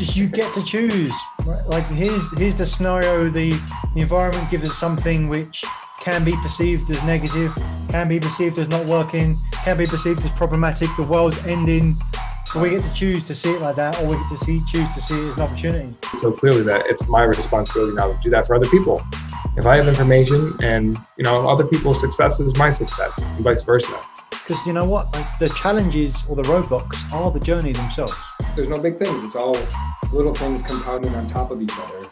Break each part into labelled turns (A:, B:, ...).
A: just you get to choose. Right? Like here's the scenario. The environment gives us something which can be perceived as negative, can be perceived as not working, can be perceived as problematic. The world's ending. But we get to choose to see it like that, or we get to choose to see it as an opportunity.
B: So clearly that it's my responsibility now to do that for other people. If I have information and, other people's success is my success and vice versa.
A: Because you know what? Like, the challenges or the roadblocks are the journey themselves.
C: There's no big things. It's all little things compounding on top of each other.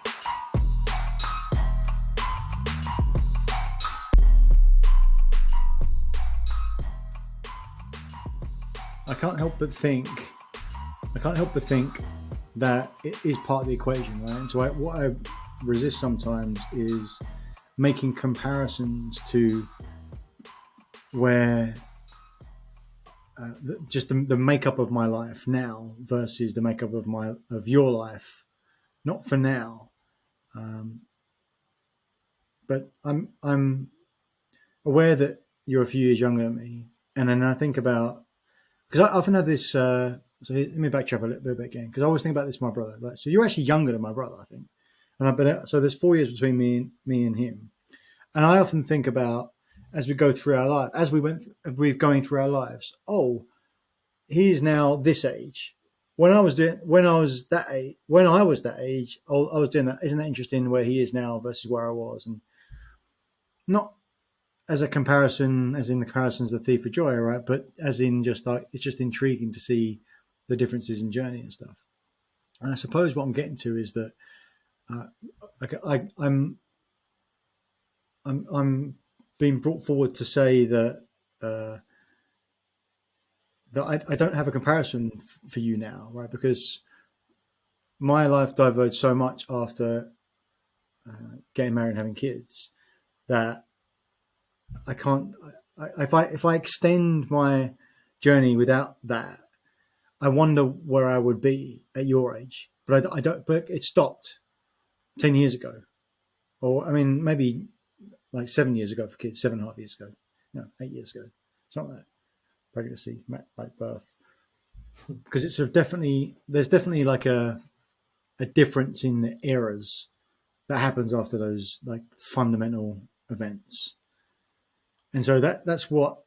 A: I can't help but think that it is part of the equation, right? And so what I resist sometimes is making comparisons to where just the makeup of my life now versus the makeup of your life, not for now, but I'm aware that you're a few years younger than me, and then I think about, because I often have this. So let me backtrack a little bit again, because I always think about this with my brother. Right? So you're actually younger than my brother, I think, and I've been so there's 4 years between me and him, and I often think about as we go through our life, we've going through our lives. Oh, he is now this age. When I was that age, I was doing that. Isn't that interesting where he is now versus where I was, and not as a comparison, as in the comparison's the thief of joy, right? But as in just like, it's just intriguing to see the differences in journey and stuff. And I suppose what I'm getting to is that I'm being brought forward to say that that I don't have a comparison for you now, right? Because my life diverged so much after getting married and having kids that I can't. If I extend my journey without that, I wonder where I would be at your age. But I don't. But it stopped 10 years ago, or I mean, maybe like 7 years ago for kids, 7.5 years ago, no, 8 years ago. It's not that pregnancy, like birth, because it's there's definitely like a difference in the eras that happens after those like fundamental events. And so that's what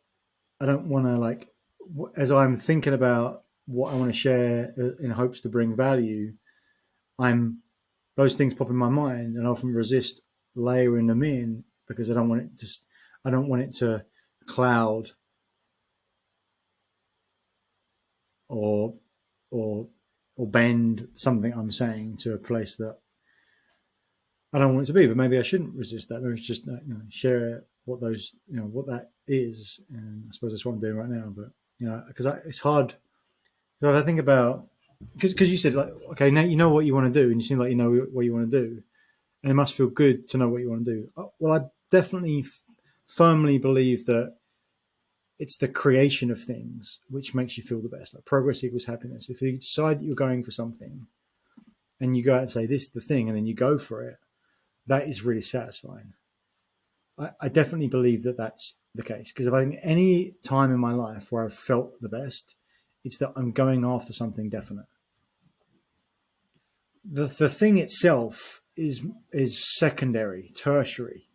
A: I don't want to like, as I'm thinking about what I want to share in hopes to bring value, those things pop in my mind and I often resist layering them in because I don't want it to cloud or bend something I'm saying to a place that I don't want it to be. But maybe I shouldn't resist that. Maybe just share what those what that is, and I suppose that's what I'm doing right now. But because it's hard. So if I think about, because you said like, okay, now you know what you want to do, and you seem like you know what you want to do, and it must feel good to know what you want to do. Well, I definitely firmly believe that it's the creation of things which makes you feel the best. Like progress equals happiness. If you decide that you're going for something, and you go out and say this is the thing, and then you go for it, that is really satisfying. I definitely believe that that's the case, because if I think any time in my life where I've felt the best, it's that I'm going after something definite. The thing itself is secondary, tertiary,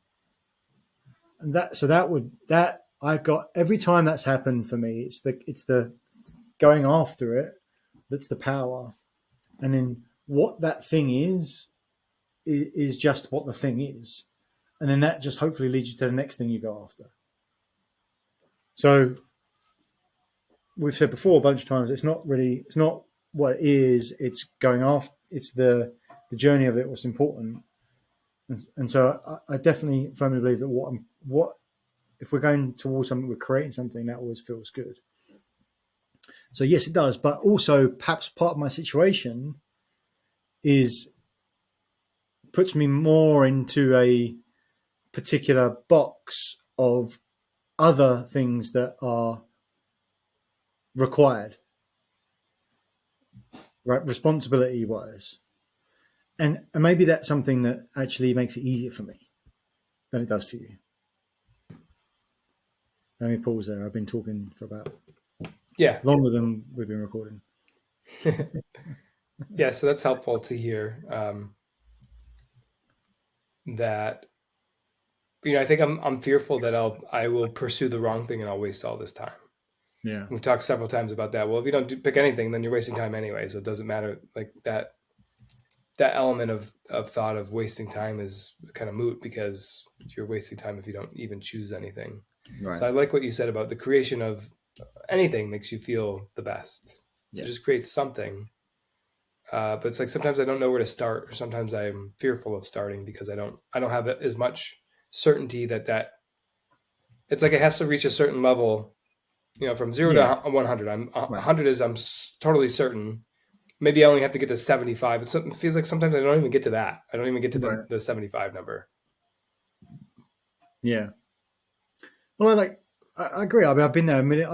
A: and that I got every time that's happened for me. It's the going after it that's the power, and then what that thing is just what the thing is, and then that just hopefully leads you to the next thing you go after. So we've said before a bunch of times, it's not what it is, it's going off, it's the journey of it, what's important. And so I definitely firmly believe that what if we're going towards something, we're creating something, that always feels good. So yes, it does, but also perhaps part of my situation is puts me more into a particular box of other things that are required, right, responsibility wise, and maybe that's something that actually makes it easier for me than it does for you. Let me pause there. I've been talking for about longer than we've been recording.
B: Yeah, so that's helpful to hear. That I think I'm fearful that I will pursue the wrong thing and I'll waste all this time.
A: Yeah.
B: We've talked several times about that. Well, if you don't pick anything, then you're wasting time anyway. So it doesn't matter. Like that element of thought of wasting time is kind of moot because you're wasting time if you don't even choose anything.
A: Right.
B: So I like what you said about the creation of anything makes you feel the best. So
A: Yeah.
B: just create something. But it's like sometimes I don't know where to start, or sometimes I'm fearful of starting because I don't have as much certainty that it's like it has to reach a certain level. From zero
A: Yeah.
B: to 100. I'm
A: Right.
B: 100 is I'm totally certain. Maybe I only have to get to 75. It feels like sometimes I don't even get to that. I don't even get to the,
A: Right.
B: the 75 number.
A: Yeah. Well, I agree. I mean, I've been there a minute. I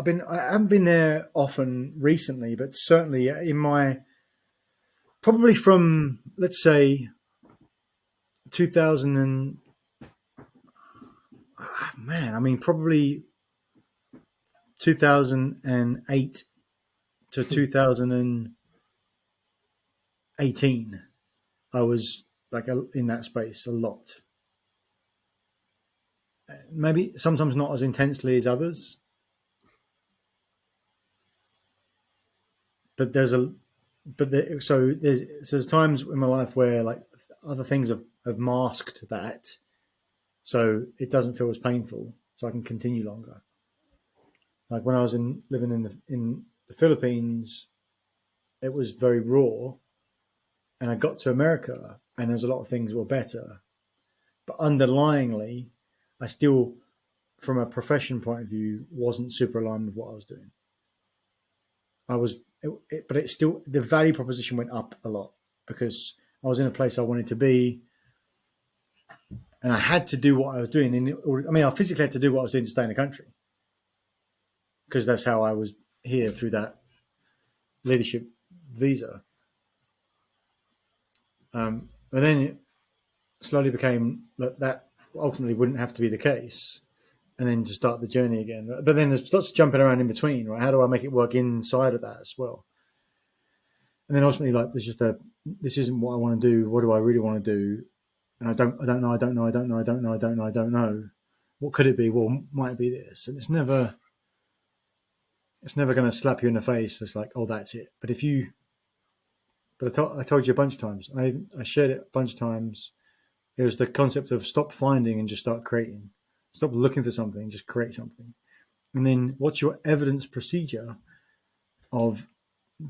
A: haven't been there often recently, but certainly in my probably from let's say 2000 and man, I mean probably 2008 to 2018. I was in that space a lot. Maybe sometimes not as intensely as others, but there's times in my life where like other things have masked that, so it doesn't feel as painful, so I can continue longer. Like when I was living in the Philippines, it was very raw, and I got to America, and there's a lot of things were better, but underlyingly, I still, from a profession point of view, wasn't super aligned with what I was doing. I was, but it still the value proposition went up a lot because I was in a place I wanted to be, and I had to do what I was doing. I mean, I physically had to do what I was doing to stay in the country because that's how I was here through that leadership visa. But then it slowly became that ultimately wouldn't have to be the case, and then to start the journey again. But then there's lots of jumping around in between, right? How do I make it work inside of that as well? And then ultimately, like, there's just this isn't what I want to do. What do I really want to do? And I don't know, I don't know, I don't know, I don't know, I don't know, I don't know. What could it be? Well, might it be this? And it's never going to slap you in the face. It's like, oh, that's it. But I told you a bunch of times. I shared it a bunch of times. It was the concept of stop finding and just start creating. Stop looking for something, just create something. And then what's your evidence procedure of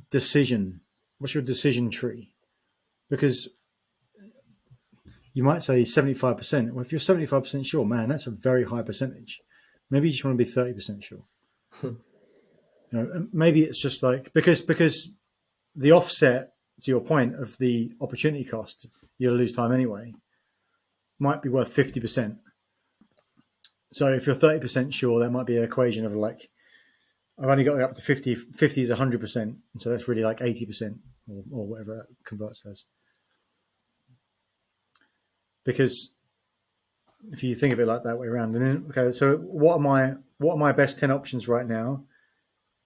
A: decision? What's your decision tree? Because you might say 75%. Well, if you're 75% sure, man, that's a very high percentage. Maybe you just want to be 30% sure. Maybe it's just like because the offset to your point of the opportunity cost, you'll lose time anyway, might be worth 50%. So if you're 30% sure, that might be an equation of like, I've only got up to 50. 50 is 100%. And so that's really like 80% or whatever that converts as. Because if you think of it like that way around, and then, okay, so what are my best 10 options right now?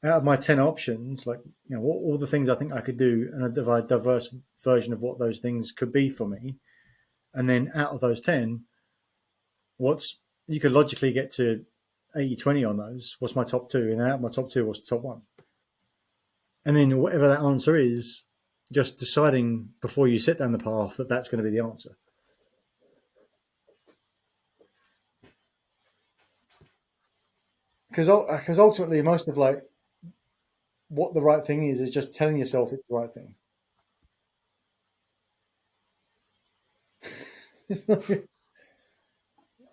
A: Out of my 10 options, like, all the things I think I could do and a diverse version of what those things could be for me. And then out of those 10, you could logically get to 80-20 on those. What's my top two? And out of my top two, what's the top one? And then whatever that answer is, just deciding before you sit down the path that that's going to be the answer. Because ultimately, most of like what the right thing is just telling yourself it's the right thing.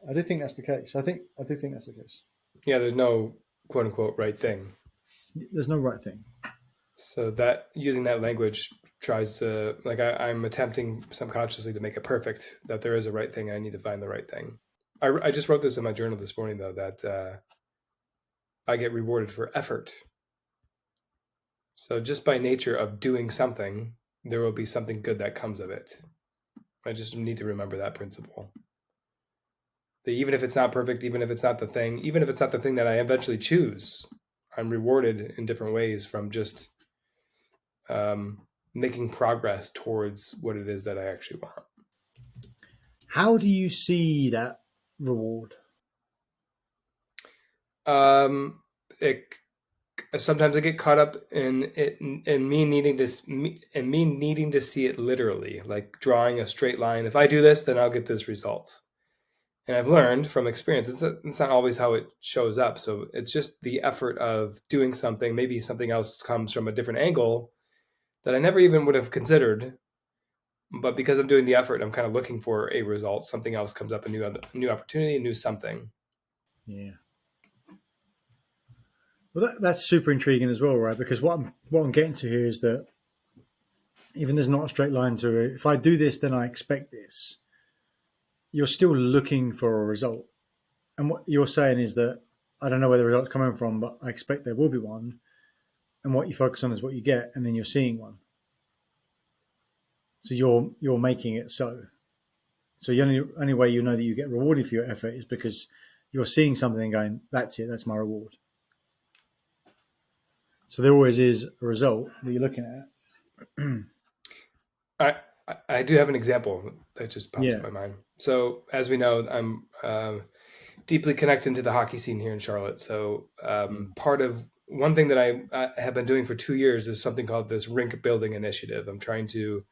A: I do think that's the case. I do think that's the case.
B: Yeah, there's no quote unquote right thing.
A: There's no right thing.
B: So that using that language tries to like I'm attempting subconsciously to make it perfect that there is a right thing. I need to find the right thing. I just wrote this in my journal this morning though that I get rewarded for effort. So just by nature of doing something, there will be something good that comes of it. I just need to remember that principle. That even if it's not perfect, even if it's not the thing, even if it's not the thing that I eventually choose, I'm rewarded in different ways from just making progress towards what it is that I actually want.
A: How do you see that reward?
B: It sometimes I get caught up in it and me needing to see it literally, like drawing a straight line. If I do this, then I'll get this result. And I've learned from experience, it's not always how it shows up. So it's just the effort of doing something. Maybe something else comes from a different angle that I never even would have considered. But because I'm doing the effort, I'm kind of looking for a result. Something else comes up, a new opportunity, a new something.
A: Yeah. Well, that's super intriguing as well, right? Because what I'm getting to here is that even there's not a straight line to it. If I do this, then I expect this. You're still looking for a result. And what you're saying is that I don't know where the result's coming from, but I expect there will be one. And what you focus on is what you get, and then you're seeing one. So you're making it so. So the only way you know that you get rewarded for your effort is because you're seeing something and going, that's it, that's my reward. So there always is a result that you're looking
B: at. I do have an example that just pops in my mind. So as we know, I'm deeply connected to the hockey scene here in Charlotte. So part of one thing that I have been doing for 2 years is something called this rink building initiative. I'm trying to,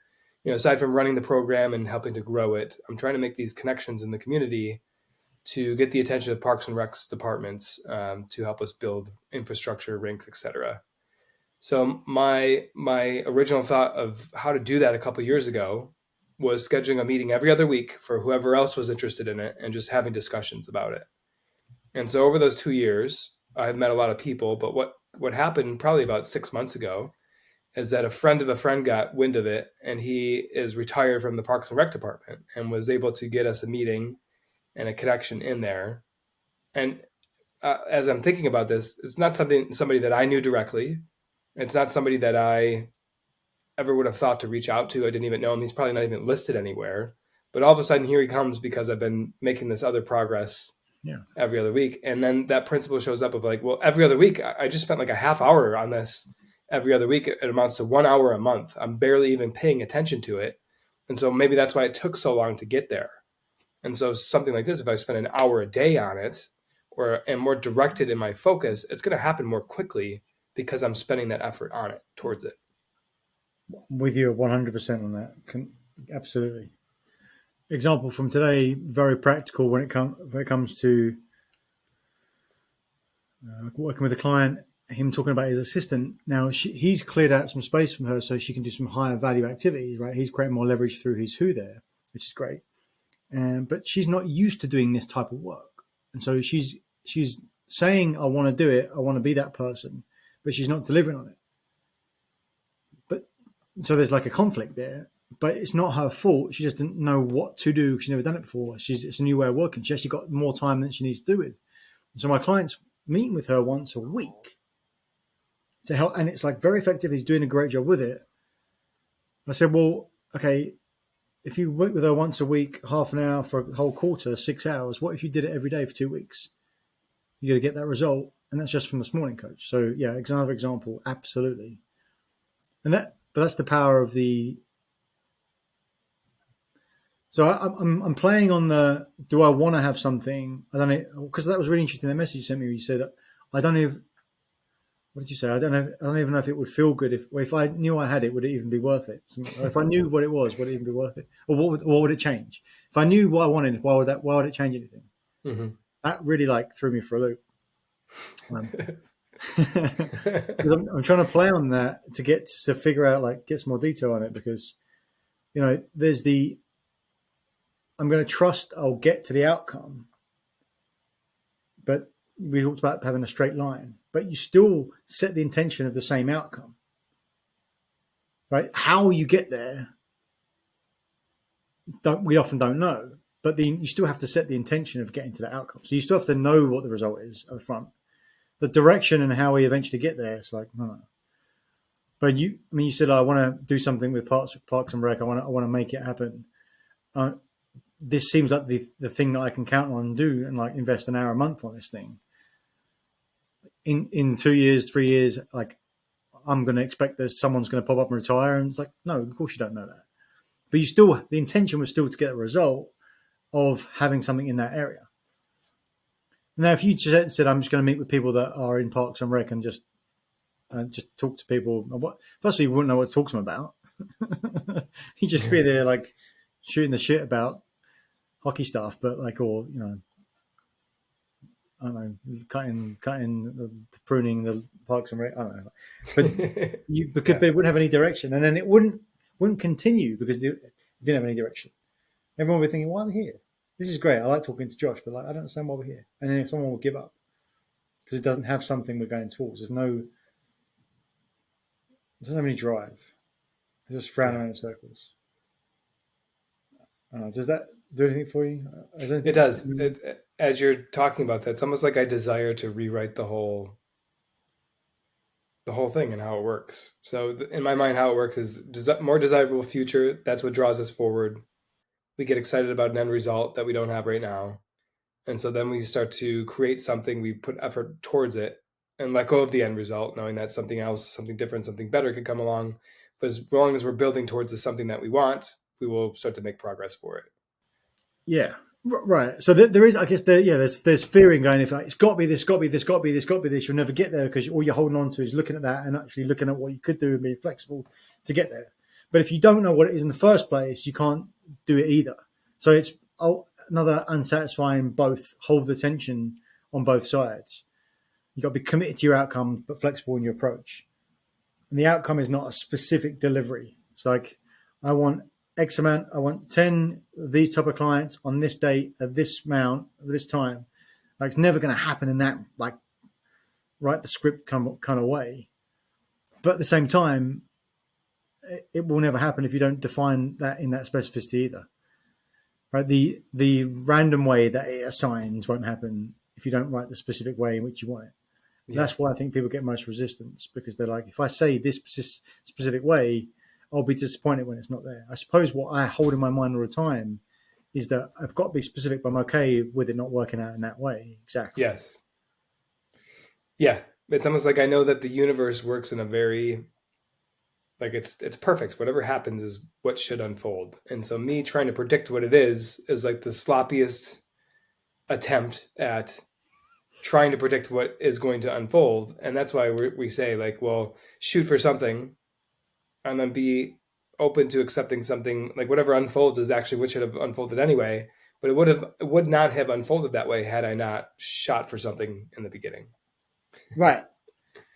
B: aside from running the program and helping to grow it, I'm trying to make these connections in the community to get the attention of Parks and Recs departments to help us build infrastructure, rinks, etc. So my original thought of how to do that a couple of years ago was scheduling a meeting every other week for whoever else was interested in it and just having discussions about it. And so over those 2 years, I've met a lot of people, but what happened probably about 6 months ago is that a friend of a friend got wind of it, and he is retired from the Parks and Rec department and was able to get us a meeting and a connection in there. And as I'm thinking about this, it's not somebody that I knew directly. It's not somebody that I ever would have thought to reach out to. I didn't even know him. He's probably not even listed anywhere. But all of a sudden, here he comes because I've been making this other progress every other week. And then that principle shows up of like, well, every other week, I just spent like a half hour on this every other week. It amounts to 1 hour a month. I'm barely even paying attention to it. And so maybe that's why it took so long to get there. And so something like this, if I spend an hour a day on it or am more directed in my focus, it's going to happen more quickly because I'm spending that effort on it, towards it.
A: I'm with you 100% on that. Absolutely. Example from today, very practical when it comes to working with a client, him talking about his assistant. Now, he's cleared out some space from her so she can do some higher value activities, right? He's creating more leverage through his who there, which is great. But she's not used to doing this type of work. And so she's saying, I want to do it. I want to be that person, but she's not delivering on it. But so there's like a conflict there, but it's not her fault. She just didn't know what to do. She's never done it before. It's a new way of working. She actually got more time than she needs to do with. So my client's meeting with her once a week to help. And it's like very effective. He's doing a great job with it. I said, well, okay, if you work with her once a week, half an hour for a whole quarter, 6 hours, what if you did it every day for 2 weeks? You're going to get that result. And that's just from this morning, coach. So yeah, another example. Absolutely. But that's the power of the. So I'm playing on the, do I want to have something? I don't know, because that was really interesting. The message you sent me, where you said that I don't even, what did you say? I don't even know if it would feel good. If I knew I had it, would it even be worth it? If I knew what it was, would it even be worth it? Or what would it change? If I knew what I wanted, why would it change anything?
B: Mm-hmm.
A: That really threw me for a loop. I'm trying to play on that to figure out, get some more detail on it, because, there's I'm going to trust I'll get to the outcome, but we talked about having a straight line, but you still set the intention of the same outcome, right? How you get there, we often don't know, but you still have to set the intention of getting to the outcome. So you still have to know what the result is at the front. The direction and how we eventually get there, it's like, no. But you said, I want to do something with Parks and Rec. I want to make it happen. This seems like the thing that I can count on and do, and invest an hour a month on this thing. In 2 years, 3 years, I'm going to expect that someone's going to pop up and retire. And it's like, no, of course you don't know that. But the intention was still to get a result of having something in that area. Now, if you just said, I'm just going to meet with people that are in Parks and Rec and just talk to people, firstly, you wouldn't know what to talk to them about. You'd just be there like shooting the shit about hockey stuff, but like, or, you know, I don't know, cutting, pruning the Parks and Rec. I don't know, but because they wouldn't have any direction, and then it wouldn't continue because they didn't have any direction. Everyone would be thinking, "Why are we here? This is great. I like talking to Josh, but like, I don't understand why we're here." And then if someone will give up because it doesn't have something we're going towards, there's no any drive. It's just frowning around in circles. Does that do anything for you?
B: It does. As you're talking about that, it's almost like I desire to rewrite the whole thing and how it works. So in my mind, how it works is more desirable future. That's what draws us forward. We get excited about an end result that we don't have right now. And so then we start to create something, we put effort towards it and let go of the end result, knowing that something else, something different, something better could come along. But as long as we're building towards something that we want, we will start to make progress for it.
A: Yeah, right. So there is, I guess, there's fearing going, if like, it's got to be this, got to be this, got to be this, got to be this, you'll never get there because all you're holding on to is looking at that and actually looking at what you could do and being flexible to get there. But if you don't know what it is in the first place, you can't do it either. So it's another unsatisfying both, hold the tension on both sides. You've got to be committed to your outcome, but flexible in your approach. And the outcome is not a specific delivery. It's like, I want X amount, I want 10 of these type of clients on this date at this amount, at this time. Like, it's never going to happen in that, like, write the script kind of way. But at the same time, it will never happen if you don't define that in that specificity either. Right? The random way that it assigns won't happen if you don't write the specific way in which you want it. Yeah. That's why I think people get most resistance, because they're like, if I say this specific way, I'll be disappointed when it's not there. I suppose what I hold in my mind all the time is that I've got to be specific, but I'm okay with it not working out in that way. Exactly.
B: Yes. Yeah. It's almost like I know that the universe works in a very, like it's perfect. Whatever happens is what should unfold. And so me trying to predict what it is like the sloppiest attempt at trying to predict what is going to unfold. And that's why we say, like, well, shoot for something and then be open to accepting something, like whatever unfolds is actually what should have unfolded anyway, but it would not have unfolded that way had I not shot for something in the beginning.
A: Right.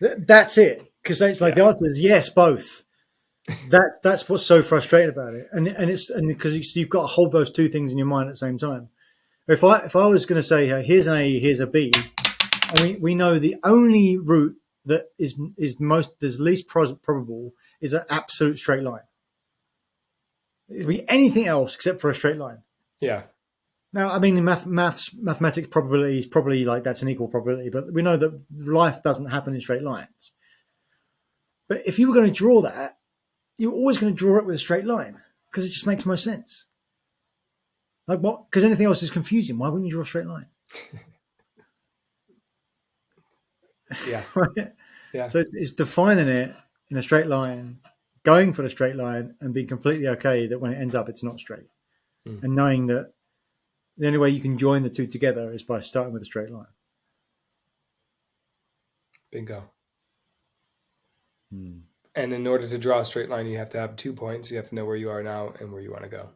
A: That's it. Because it's like the answer is yes, both. That's what's so frustrating about it. And because you've got to hold those two things in your mind at the same time. If I was going to say, here's an A, here's a B, and we know the only route that is least probable is an absolute straight line. It would be anything else except for a straight line.
B: Yeah.
A: Now, I mean, in mathematics probability is probably like that's an equal probability, but we know that life doesn't happen in straight lines. But if you were going to draw that, you're always going to draw it with a straight line because it just makes most sense. Like what? Because anything else is confusing. Why wouldn't you draw a straight line?
B: Yeah.
A: Right?
B: Yeah.
A: So it's defining it in a straight line, going for the straight line, and being completely okay that when it ends up, it's not straight. And knowing that the only way you can join the two together is by starting with a straight line.
B: Bingo. And in order to draw a straight line, you have to have 2 points. You have to know where you are now and where you want to go.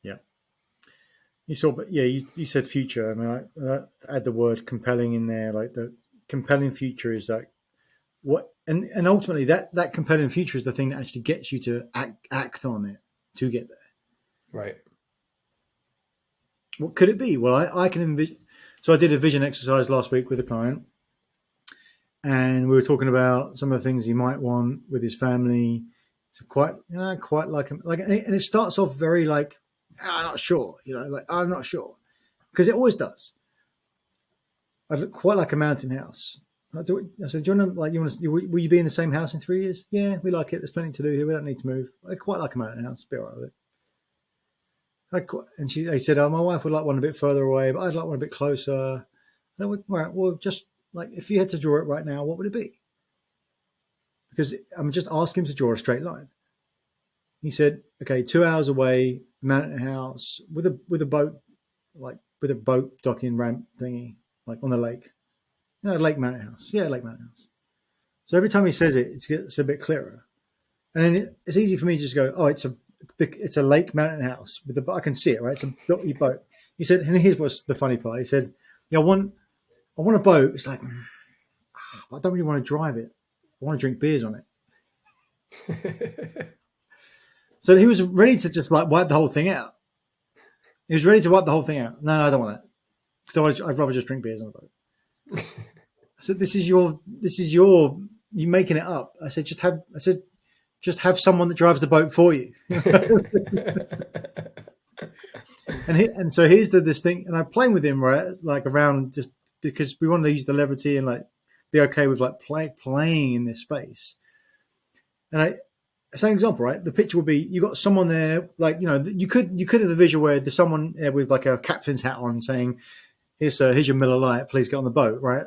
A: Yeah. You said future. I mean, I add the word compelling in there. Like the compelling future is like what, and ultimately that compelling future is the thing that actually gets you to act on it to get there.
B: Right.
A: What could it be? Well, I can envision. So I did a vision exercise last week with a client, and we were talking about some of the things he might want with his family. So quite like, and it starts off very like, I'm not sure, like I'm not sure, because it always does. I'd look quite like a mountain house. I said, do you want to, will you be in the same house in 3 years? Yeah, we like it. There's plenty to do here. We don't need to move. I quite like a mountain house. Be all right with it. And they said, my wife would like one a bit further away, but I'd like one a bit closer. I went, right, well, just like if you had to draw it right now, what would it be? because I'm just asking him to draw a straight line. He said, okay, 2 hours away, mountain house with a boat, like with a boat docking ramp thingy, like on the lake. Lake Mountain House. Yeah, Lake Mountain House. So every time he says it, it gets a bit clearer. And then it's easy for me to just go, oh, it's a Lake Mountain House with I can see it, right? It's a dotty boat. He said, and here's what's the funny part. He said, yeah, I want a boat. It's like, I don't really want to drive it. I want to drink beers on it. So he was ready to just like wipe the whole thing out. He was ready to wipe the whole thing out. No, I don't want that. Because I'd rather just drink beers on the boat. I said, this is you making it up. I said, just have someone that drives the boat for you. and so here's this thing, and I'm playing with him, right? Like around, just because we want to use the levity and like be okay with like playing in this space. And same example, right? The picture would be, you got someone there, like, you could have the visual where there's someone there with like a captain's hat on saying, here's your Miller Lite, please get on the boat, right?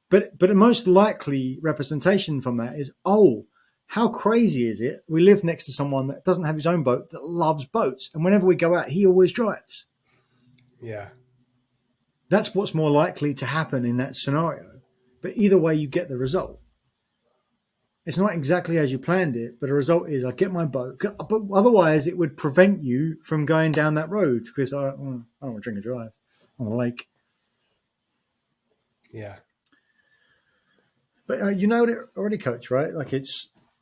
A: But the most likely representation from that is, oh, how crazy is it? We live next to someone that doesn't have his own boat, that loves boats. And whenever we go out, he always drives.
B: Yeah.
A: That's what's more likely to happen in that scenario. But either way, you get the result. It's not exactly as you planned it, but the result is I get my boat. But otherwise, it would prevent you from going down that road because I don't want to drink and drive on the lake.
B: Yeah.
A: But you nailed it already, Coach, right? Like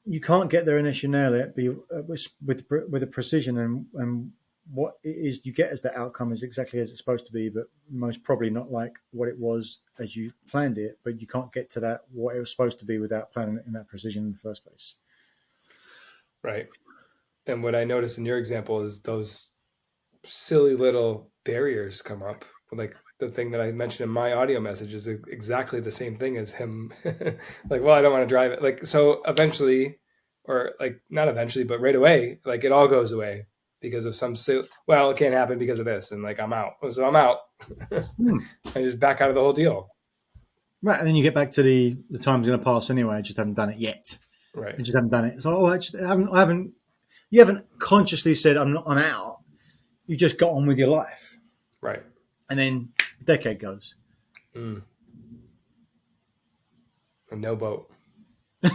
A: you can't get there unless you nail it with a precision, and what it is you get as the outcome is exactly as it's supposed to be, but most probably not like what it was as you planned it, but you can't get to that what it was supposed to be without planning it in that precision in the first place.
B: Right. And what I noticed in your example is those silly little barriers come up. Like the thing that I mentioned in my audio message is exactly the same thing as him. Like, well, I don't want to drive it. Like, so eventually, or like not eventually, but right away, like it all goes away because of well, it can't happen because of this. And like, I'm out. So I'm out. I just back out of the whole deal.
A: Right. And then you get back to the time's going to pass anyway. I just haven't done it yet.
B: Right.
A: I just haven't done it. So you haven't consciously said, I'm out. You just got on with your life.
B: Right.
A: And then a decade goes.
B: And no boat.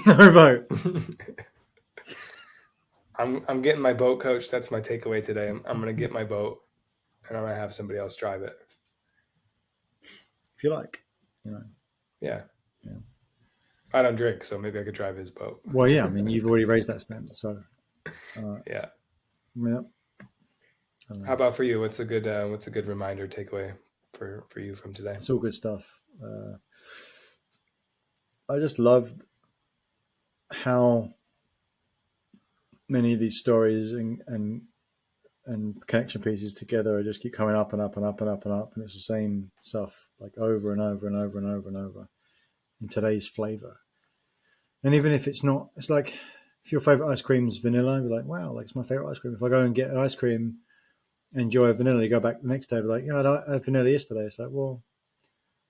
A: No boat.
B: I'm getting my boat, Coach. That's my takeaway today. I'm going to get my boat, and I'm going to have somebody else drive it.
A: If you like,
B: Yeah. I don't drink, so maybe I could drive his boat.
A: Well, yeah. I mean, you've already raised that standard, so.
B: Yeah.
A: How
B: about for you? What's a good reminder takeaway for you from today?
A: It's all good stuff. I just loved how many of these stories and connection pieces together just keep coming up and up and up and up and up, and it's the same stuff like over and over and over and over and over in today's flavor. And even if it's not, it's like if your favorite ice cream is vanilla, you're like, wow, like it's my favorite ice cream. If I go and get an ice cream, enjoy a vanilla, you go back the next day, be like, I had vanilla yesterday. It's like, well,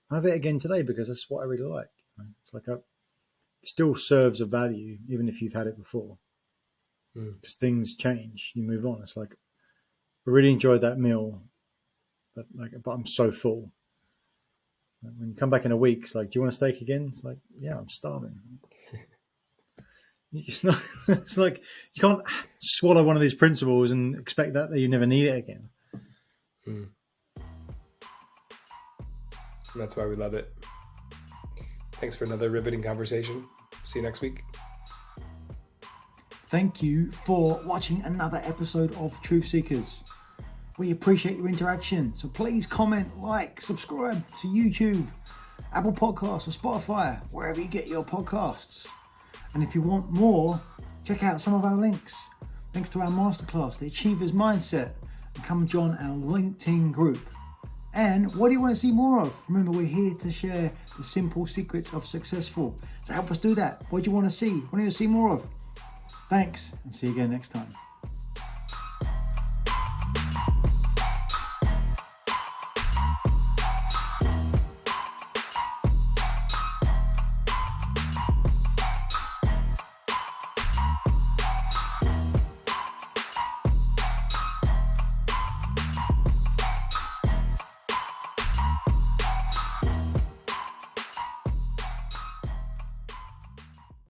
A: I have it again today because that's what I really like. It's like it still serves a value even if you've had it before. Because things change, you move on. It's like I really enjoyed that meal, but I'm so full. When you come back in a week, it's like, do you want a steak again? It's like, yeah, I'm starving. It's like you can't swallow one of these principles and expect that you never need it again.
B: And that's why we love it. Thanks for another riveting conversation. See you next week.
A: Thank you for watching another episode of Truth Seekers. We appreciate your interaction. So please comment, like, subscribe to YouTube, Apple Podcasts or Spotify, wherever you get your podcasts. And if you want more, check out some of our links. Links to our masterclass, The Achiever's Mindset, and come join our LinkedIn group. And what do you want to see more of? Remember, we're here to share the simple secrets of successful. So help us do that. What do you want to see? What do you want to see more of? Thanks, and see you again next time.